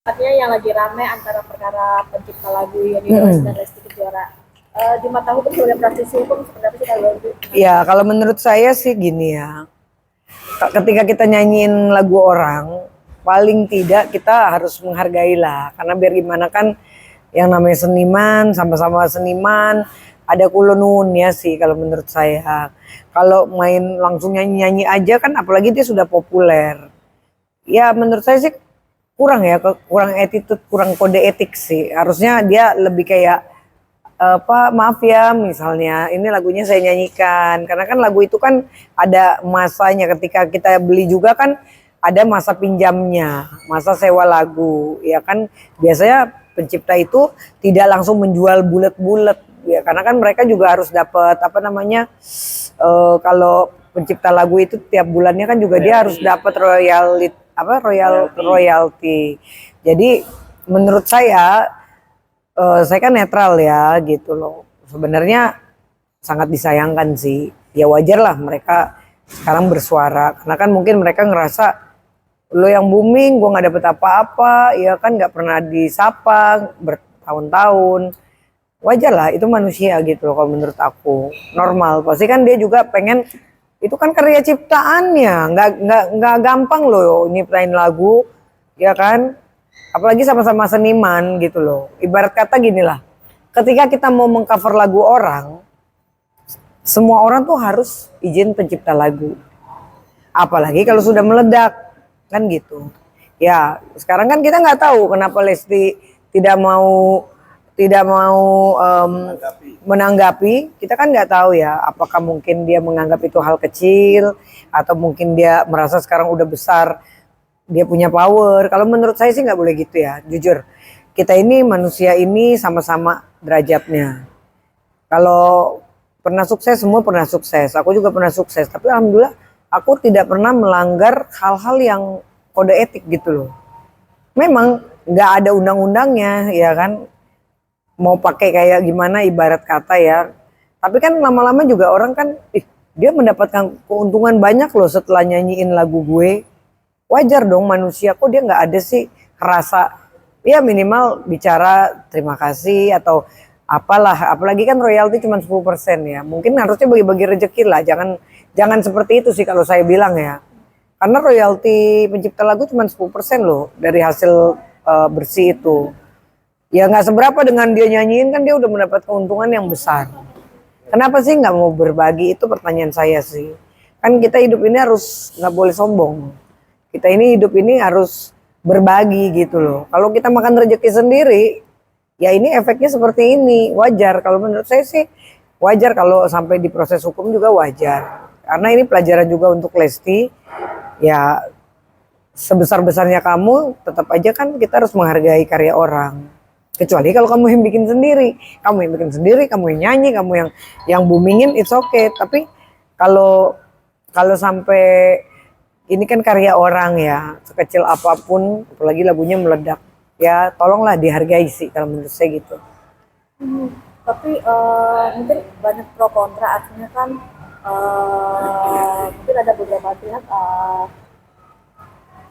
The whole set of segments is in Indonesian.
Artinya yang lagi rame antara perkara pencipta lagu Yoni Doris dan Lesti Kejora. Di mata hukum sebagai praktisi hukum seperti apa sih kalau itu? Ya, kalau menurut saya sih gini ya. Ketika kita nyanyiin lagu orang, paling tidak kita harus menghargai lah. Karena biar gimana kan yang namanya seniman, sama-sama seniman, ada kulonun ya sih kalau menurut saya. Kalau main langsung nyanyi-nyanyi aja kan apalagi dia sudah populer. Ya menurut saya sih kurang ya, kurang attitude, kurang kode etik sih. Harusnya dia lebih kayak Pak maaf ya misalnya ini lagunya saya nyanyikan karena kan lagu itu kan ada masanya ketika kita beli juga kan ada masa pinjamnya, masa sewa lagu ya kan biasanya pencipta itu tidak langsung menjual bulat-bulat ya karena kan mereka juga harus dapat apa namanya kalau pencipta lagu itu tiap bulannya kan juga dia harus dapat royalti. Jadi menurut saya kan netral ya gitu loh. Sebenarnya sangat disayangkan sih. Ya wajar lah mereka sekarang bersuara. Karena kan mungkin mereka ngerasa lo yang booming, gue nggak dapet apa-apa, ya kan nggak pernah disapa bertahun-tahun. Wajar lah, itu manusia gitu loh kalau menurut aku. Normal. Pasti kan dia juga pengen itu kan karya ciptaannya, nggak gampang loh nyiptain lagu, ya kan? Apalagi sama-sama seniman gitu loh. Ibarat kata gini lah, ketika kita mau mengcover lagu orang, semua orang tuh harus izin pencipta lagu. Apalagi kalau sudah meledak, kan gitu. Ya, sekarang kan kita nggak tahu kenapa Lesti tidak mau menanggapi. Kita kan nggak tahu ya, apakah mungkin dia menganggap itu hal kecil atau mungkin dia merasa sekarang udah besar dia punya power. Kalau menurut saya sih nggak boleh gitu ya, jujur. Kita ini manusia ini sama-sama derajatnya. Kalau pernah sukses, semua pernah sukses. Aku juga pernah sukses. Tapi alhamdulillah aku tidak pernah melanggar hal-hal yang kode etik gitu loh. Memang nggak ada undang-undangnya, ya kan. Mau pakai kayak gimana ibarat kata ya. Tapi kan lama-lama juga orang kan, dia mendapatkan keuntungan banyak loh setelah nyanyiin lagu gue. Wajar dong manusia kok dia nggak ada sih rasa ya minimal bicara terima kasih atau apalah apalagi kan royalti cuma 10% ya mungkin harusnya bagi-bagi rezeki lah jangan seperti itu sih kalau saya bilang ya karena royalti pencipta lagu cuma 10% loh dari hasil bersih itu ya nggak seberapa dengan dia nyanyiin kan dia udah mendapat keuntungan yang besar kenapa sih nggak mau berbagi itu pertanyaan saya sih kan kita hidup ini harus nggak boleh sombong. Kita ini hidup ini harus berbagi gitu loh. Kalau kita makan rezeki sendiri, ya ini efeknya seperti ini. Wajar. Kalau menurut saya sih wajar kalau sampai di proses hukum juga wajar. Karena ini pelajaran juga untuk Lesti. Ya sebesar-besarnya kamu tetap aja kan kita harus menghargai karya orang. Kecuali kalau kamu yang bikin sendiri. Kamu yang nyanyi, kamu yang boomingin it's okay. Tapi kalau sampai ini kan karya orang ya, sekecil apapun, apalagi lagunya meledak. Ya tolonglah dihargai sih kalau menurut saya gitu. Tapi mungkin banyak pro kontra artinya kan mungkin ada beberapa pihak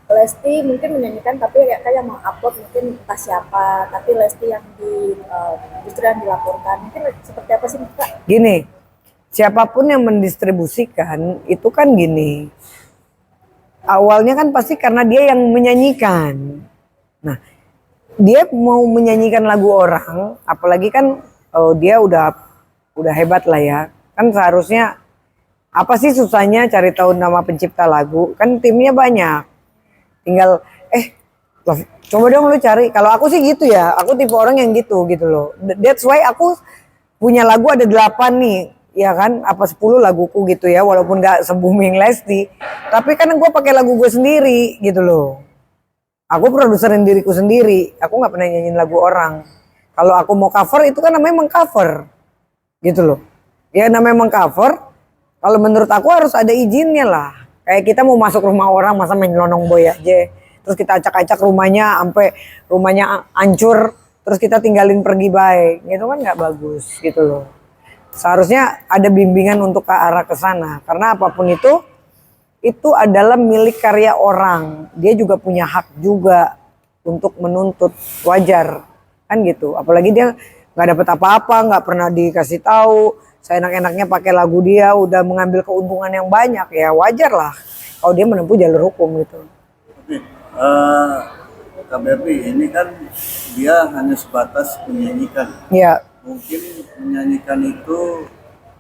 Lesti mungkin menyanyikan tapi kayak mengupload mungkin entah siapa tapi Lesti yang justru yang dilaporkan mungkin seperti apa sih Kak? Gini, siapapun yang mendistribusikan itu kan gini. Awalnya kan pasti karena dia yang menyanyikan. Nah, dia mau menyanyikan lagu orang, apalagi kan dia udah hebat lah ya. Kan seharusnya apa sih susahnya cari tahu nama pencipta lagu? Kan timnya banyak. Tinggal coba dong lu cari. Kalau aku sih gitu ya, aku tipe orang yang gitu loh. That's why aku punya lagu ada 8 nih. Ya kan apa 10 laguku gitu ya walaupun gak se-booming Lesti tapi kan gue pakai lagu gue sendiri gitu loh aku produserin diriku sendiri aku nggak pernah nyanyiin lagu orang kalau aku mau cover itu kan namanya mengcover gitu loh ya namanya mengcover kalau menurut aku harus ada izinnya lah kayak kita mau masuk rumah orang masa main lonong boy aja terus kita acak-acak rumahnya sampai rumahnya hancur terus kita tinggalin pergi baik gitu kan nggak bagus gitu loh. Seharusnya ada bimbingan untuk ke arah ke sana karena apapun itu adalah milik karya orang. Dia juga punya hak juga untuk menuntut, wajar kan gitu. Apalagi dia nggak dapat apa-apa, nggak pernah dikasih tahu, seenak-enaknya pakai lagu dia udah mengambil keuntungan yang banyak, ya wajar lah kalau dia menempuh jalur hukum gitu. Oke, Kak Berli, ini kan dia hanya sebatas menyanyikan. Ya, Mungkin menyanyikan itu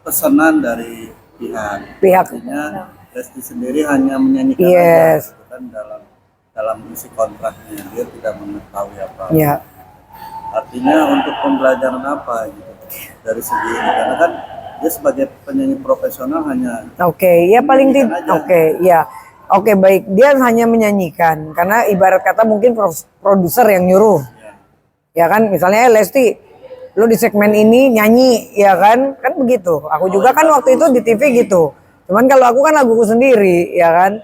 pesanan dari pihak. pihak. Artinya Lesti sendiri hanya menyanyikan Yes. aja, gitu kan dalam isi kontraknya dia tidak mengetahui apa. Ya, Artinya untuk pembelajaran apa gitu dari segi ini, karena kan dia sebagai penyanyi profesional hanya oke, ya paling menyanyikan tidak. aja. Oke, ya. Oke, baik. Dia hanya menyanyikan karena ibarat kata mungkin produser yang nyuruh. Ya. Ya kan, misalnya Lesti, lu di segmen ini nyanyi, ya kan? Kan begitu. Aku juga kan waktu itu di TV gitu. Cuman kalau aku kan laguku sendiri, ya kan?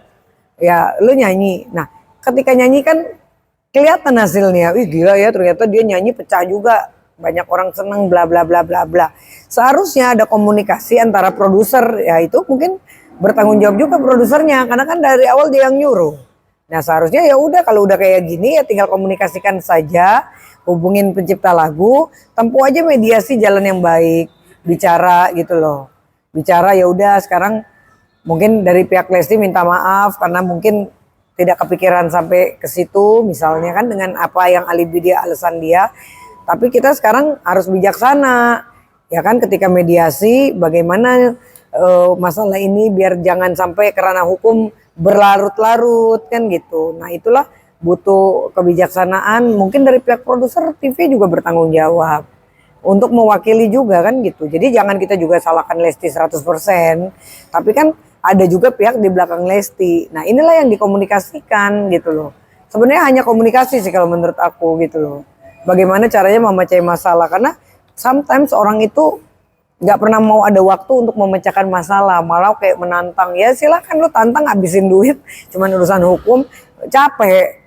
Ya, lu nyanyi. Nah, ketika nyanyi kan kelihatan hasilnya. Wih, gila ya, ternyata dia nyanyi pecah juga. Banyak orang seneng, bla bla bla bla bla. Seharusnya ada komunikasi antara produser, ya itu mungkin bertanggung jawab juga produsernya, karena kan dari awal dia yang nyuruh. Nah, seharusnya ya udah, kalau udah kayak gini ya tinggal komunikasikan saja, hubungin pencipta lagu, tempuh aja mediasi jalan yang baik, bicara gitu loh. Bicara, ya udah sekarang mungkin dari pihak Lesti minta maaf karena mungkin tidak kepikiran sampai ke situ misalnya kan, dengan apa yang alibi dia, alasan dia. Tapi kita sekarang harus bijaksana, ya kan, ketika mediasi bagaimana masalah ini biar jangan sampai kerana hukum berlarut-larut kan gitu. Nah, itulah butuh kebijaksanaan mungkin dari pihak produser TV juga bertanggung jawab untuk mewakili juga kan gitu. Jadi jangan kita juga salahkan Lesti 100%, tapi kan ada juga pihak di belakang Lesti. Nah, inilah yang dikomunikasikan gitu loh. Sebenarnya hanya komunikasi sih kalau menurut aku gitu loh. Bagaimana caranya memecah masalah, karena sometimes orang itu nggak pernah mau ada waktu untuk memecahkan masalah, malah kayak menantang. Ya silakan lu tantang, habisin duit, cuman urusan hukum capek.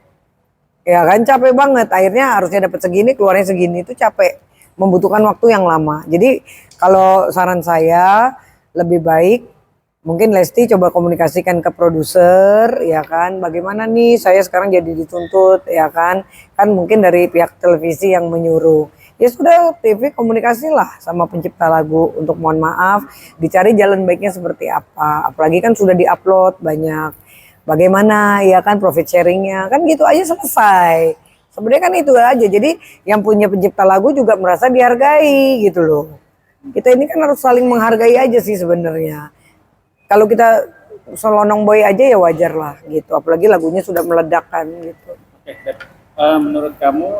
Ya kan, capek banget. Akhirnya harusnya dapat segini, keluarnya segini, itu capek, membutuhkan waktu yang lama. Jadi kalau saran saya lebih baik mungkin Lesti coba komunikasikan ke produser, ya kan, bagaimana nih saya sekarang jadi dituntut, ya kan mungkin dari pihak televisi yang menyuruh. Ya sudah, TV komunikasilah sama pencipta lagu untuk mohon maaf, dicari jalan baiknya seperti apa. Apalagi kan sudah diupload banyak. Bagaimana ya kan profit sharingnya, kan gitu aja selesai. Sebenarnya kan itu aja. Jadi yang punya pencipta lagu juga merasa dihargai gitu loh. Kita ini kan harus saling menghargai aja sih sebenarnya. Kalau kita selonong boy aja ya wajar lah gitu. Apalagi lagunya sudah meledak kan gitu. Oke, dan, menurut kamu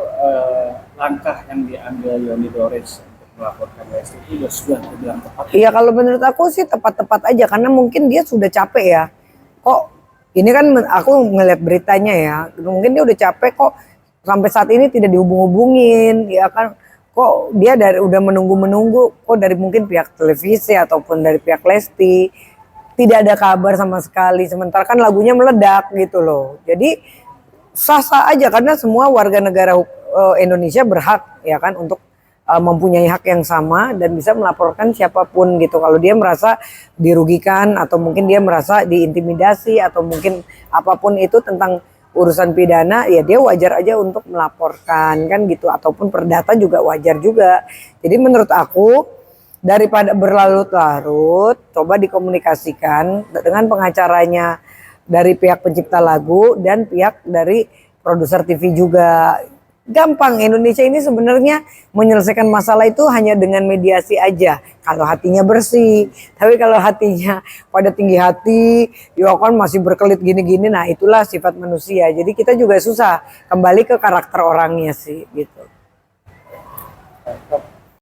langkah yang diambil Yoni Doris untuk melaporkan Lesti itu sudah terbilang tepat? Iya, kalau menurut aku sih tepat-tepat aja, karena mungkin dia sudah capek ya. Kok ini kan aku ngeliat beritanya ya, mungkin dia udah capek kok sampai saat ini tidak dihubung-hubungin, ya kan. Kok dia udah menunggu-menunggu, kok dari mungkin pihak televisi ataupun dari pihak Lesti tidak ada kabar sama sekali, sementara kan lagunya meledak gitu loh. Jadi sah-sah aja, karena semua warga negara Indonesia berhak ya kan untuk mempunyai hak yang sama dan bisa melaporkan siapapun gitu. Kalau dia merasa dirugikan atau mungkin dia merasa diintimidasi atau mungkin apapun itu tentang urusan pidana, ya dia wajar aja untuk melaporkan kan gitu, ataupun perdata juga wajar juga. Jadi menurut aku daripada berlarut-larut, coba dikomunikasikan dengan pengacaranya dari pihak pencipta lagu dan pihak dari produser TV juga. Gampang, Indonesia ini sebenarnya menyelesaikan masalah itu hanya dengan mediasi aja. Kalau hatinya bersih, tapi kalau hatinya pada tinggi hati, ya kan masih berkelit gini-gini, nah itulah sifat manusia. Jadi kita juga susah, kembali ke karakter orangnya sih gitu.